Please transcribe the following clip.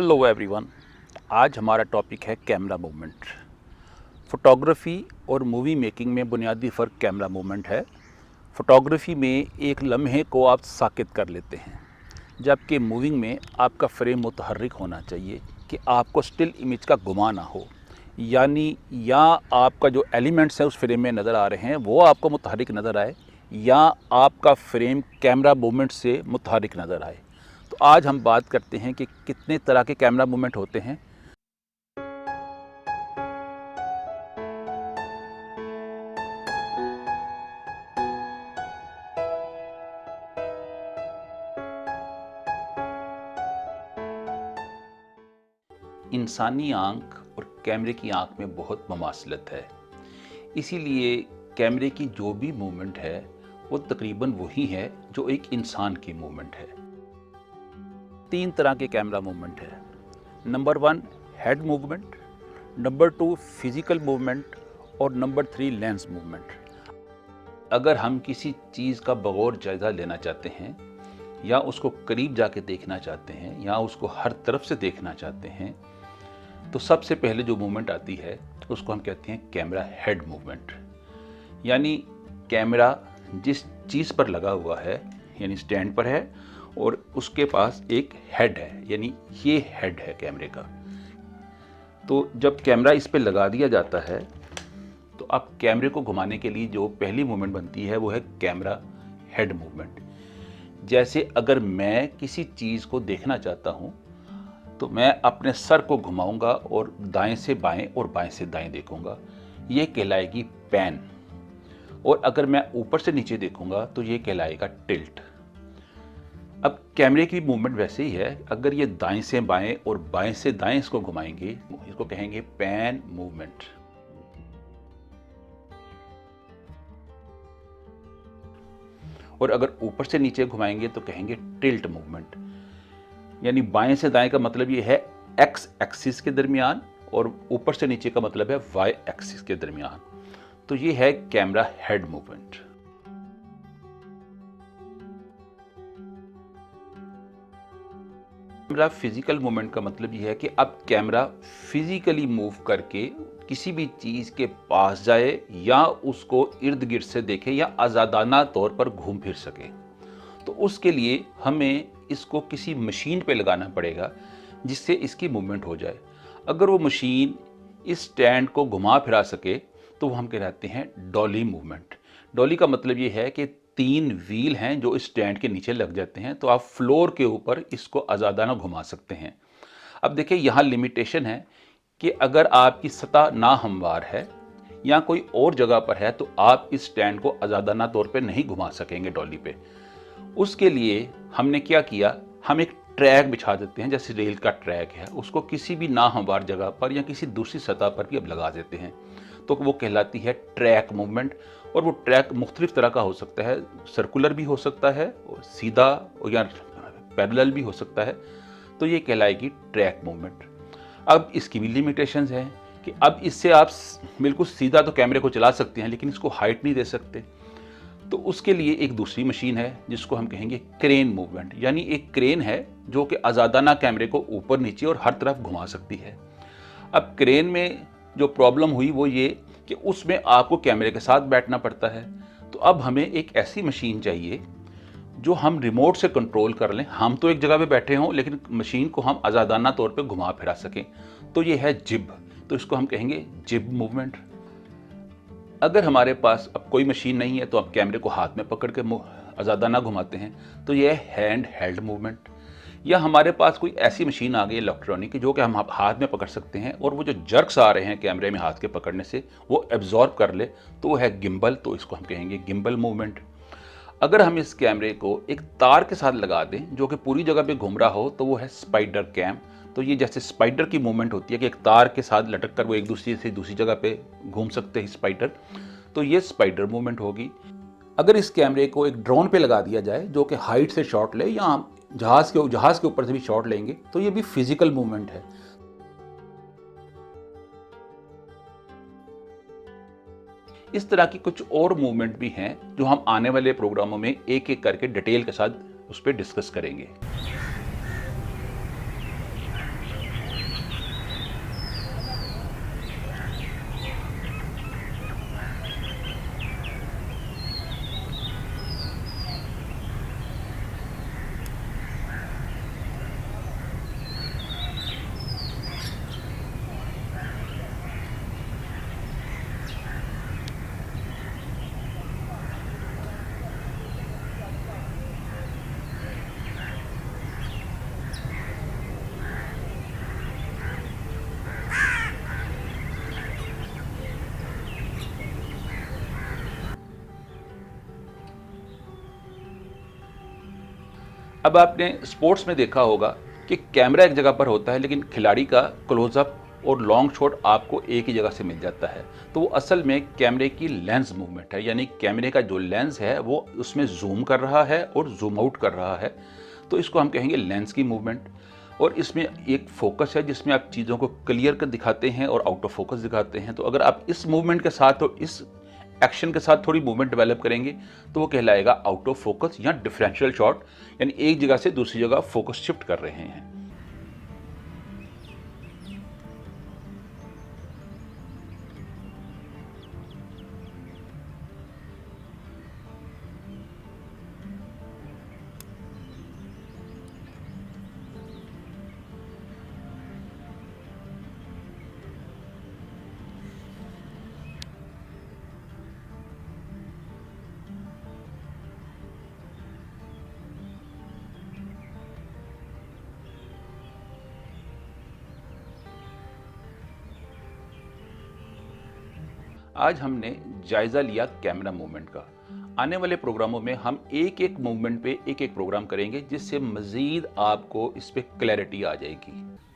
Hello everyone. आज हमारा topic है कैमरा मूवमेंट। फ़ोटोग्राफ़ी और मूवी मेकिंग में बुनियादी फ़र्क कैमरा मूवमेंट है। फ़ोटोग्राफ़ी में एक लम्हे को आप साकित कर लेते हैं, जबकि मूविंग में आपका फ्रेम मुतहर्रिक होना चाहिए कि आपको स्टिल इमेज का गुमा ना हो, यानी या आपका जो एलिमेंट्स हैं उस फ्रेम में नज़र आ रहे हैं वो आपको मुतहर्रिक नज़र आए, या आपका फ्रेम कैमरा मूवमेंट से मुतहर्रिक नज़र आए। तो आज हम बात करते हैं कि कितने तरह के कैमरा मूवमेंट होते हैं। इंसानी आँख और कैमरे की आँख में बहुत ममासलत है, इसीलिए कैमरे की जो भी मूवमेंट है वो तकरीबन वही है जो एक इंसान की मूवमेंट है। 3 तरह के कैमरा मूवमेंट है। Number 1 head movement, number 2 physical movement और नंबर 3 लेंस मूवमेंट। अगर हम किसी चीज़ का बगौर जायज़ा लेना चाहते हैं, या उसको करीब जाके देखना चाहते हैं, या उसको हर तरफ से देखना चाहते हैं, तो सबसे पहले जो मूवमेंट आती है उसको हम कहते हैं कैमरा हेड मूवमेंट। यानी कैमरा जिस चीज़ पर लगा हुआ है, यानी स्टैंड पर है, और उसके पास एक हेड है, यानी ये हेड है कैमरे का। तो जब कैमरा इस पे लगा दिया जाता है तो अब कैमरे को घुमाने के लिए जो पहली मूवमेंट बनती है वो है कैमरा हेड मूवमेंट। जैसे अगर मैं किसी चीज़ को देखना चाहता हूँ तो मैं अपने सर को घुमाऊंगा और दाएं से बाएं और बाएं से दाएं देखूंगा, ये कहलाएगी पैन। और अगर मैं ऊपर से नीचे देखूंगा तो ये कहलाएगा टिल्ट। अब कैमरे की मूवमेंट वैसे ही है, अगर ये दाएं से बाएं और बाएं से दाएं इसको घुमाएंगे, इसको कहेंगे पैन मूवमेंट। और अगर ऊपर से नीचे घुमाएंगे तो कहेंगे टिल्ट मूवमेंट। यानी बाएं से दाएं का मतलब ये है एक्स एक्सिस के दरमियान, और ऊपर से नीचे का मतलब है वाई एक्सिस के दरमियान। तो ये है camera head movement. Camera physical movement का मतलब ये है कि अब कैमरा फिजिकली मूव करके किसी भी चीज़ के पास जाए, या उसको इर्द गिर्द से देखे, या आज़ादाना तौर पर घूम फिर सके। तो उसके लिए हमें इसको किसी मशीन पे लगाना पड़ेगा जिससे इसकी मूवमेंट हो जाए। अगर वो मशीन इस स्टैंड को घुमा फिरा सके तो वो हम कहलाते हैं डॉली मूवमेंट। डॉली का मतलब ये है कि 3 व्हील हैं जो इस स्टैंड के नीचे लग जाते हैं, तो आप फ्लोर के ऊपर इसको आज़ादाना घुमा सकते हैं। अब देखिए यहाँ लिमिटेशन है कि अगर आपकी सतह ना हमवार है या कोई और जगह पर है तो आप इस स्टैंड को आज़ादाना तौर पे नहीं घुमा सकेंगे डॉली पे। उसके लिए हमने क्या किया, हम एक ट्रैक बिछा देते हैं, जैसे रेल का ट्रैक है, उसको किसी भी ना हमवार जगह पर या किसी दूसरी सतह पर भी अब लगा देते हैं, तो वो कहलाती है ट्रैक मूवमेंट। और वो ट्रैक मुख्तलिफ तरह का हो सकता है, सर्कुलर भी हो सकता है, और सीधा या पैरेलल भी हो सकता है, तो ये कहलाएगी ट्रैक मूवमेंट। अब इसकी भी लिमिटेशंस हैं कि अब इससे आप बिल्कुल सीधा तो कैमरे को चला सकते हैं, लेकिन इसको हाइट नहीं दे सकते। तो उसके लिए एक दूसरी मशीन है जिसको हम कहेंगे क्रेन मूवमेंट। यानी एक क्रेन है जो कि आज़ादाना कैमरे को ऊपर नीचे और हर तरफ घुमा सकती है। अब क्रेन में जो प्रॉब्लम हुई वो ये कि उसमें आपको कैमरे के साथ बैठना पड़ता है। तो अब हमें एक ऐसी मशीन चाहिए जो हम रिमोट से कंट्रोल कर लें, हम तो एक जगह पे बैठे हों लेकिन मशीन को हम आज़ादाना तौर पे घुमा फिरा सकें। तो ये है जिब, तो इसको हम कहेंगे जिब मूवमेंट। अगर हमारे पास अब कोई मशीन नहीं है तो आप कैमरे को हाथ में पकड़ के आज़ादाना घुमाते हैं, तो ये है हैंड हेल्ड मूवमेंट। या हमारे पास कोई ऐसी मशीन आ गई इलेक्ट्रॉनिक की जो कि हम हाथ में पकड़ सकते हैं, और वो जो जर्क्स आ रहे हैं कैमरे में हाथ के पकड़ने से वो एब्जॉर्ब कर ले, तो वो है गिम्बल, तो इसको हम कहेंगे गिम्बल मूवमेंट। अगर हम इस कैमरे को एक तार के साथ लगा दें जो कि पूरी जगह पे घूम रहा हो, तो वो है स्पाइडर कैम। तो ये जैसे स्पाइडर की मूवमेंट होती है कि एक तार के साथ लटक कर वो एक दूसरी से दूसरी जगह पे घूम सकते हैं स्पाइडर, तो ये स्पाइडर मूवमेंट होगी। अगर इस कैमरे को एक ड्रोन पे लगा दिया जाए जो कि हाइट से शॉट ले, या हम जहाज़ के ऊपर से भी शॉट लेंगे, तो ये भी फिजिकल मूवमेंट है। इस तरह की कुछ और मूवमेंट भी हैं जो हम आने वाले प्रोग्रामों में एक एक करके डिटेल के साथ उस पर डिस्कस करेंगे। अब आपने स्पोर्ट्स में देखा होगा कि कैमरा एक जगह पर होता है, लेकिन खिलाड़ी का क्लोजअप और लॉन्ग शॉट आपको एक ही जगह से मिल जाता है। तो वो असल में कैमरे की लेंस मूवमेंट है, यानी कैमरे का जो लेंस है वो उसमें जूम कर रहा है और जूम आउट कर रहा है। तो इसको हम कहेंगे लेंस की मूवमेंट। और इसमें एक फोकस है जिसमें आप चीज़ों को क्लियर कर दिखाते हैं और आउट ऑफ फोकस दिखाते हैं। तो अगर आप इस मूवमेंट के साथ और इस एक्शन के साथ थोड़ी मूवमेंट डेवलप करेंगे तो वो कहलाएगा आउट ऑफ फोकस या डिफरेंशियल शॉट, यानी एक जगह से दूसरी जगह फोकस शिफ्ट कर रहे हैं। आज हमने जायजा लिया कैमरा मूवमेंट का। आने वाले प्रोग्रामों में हम एक एक मूवमेंट पे एक एक प्रोग्राम करेंगे, जिससे मज़ीद आपको इस पे क्लैरिटी आ जाएगी।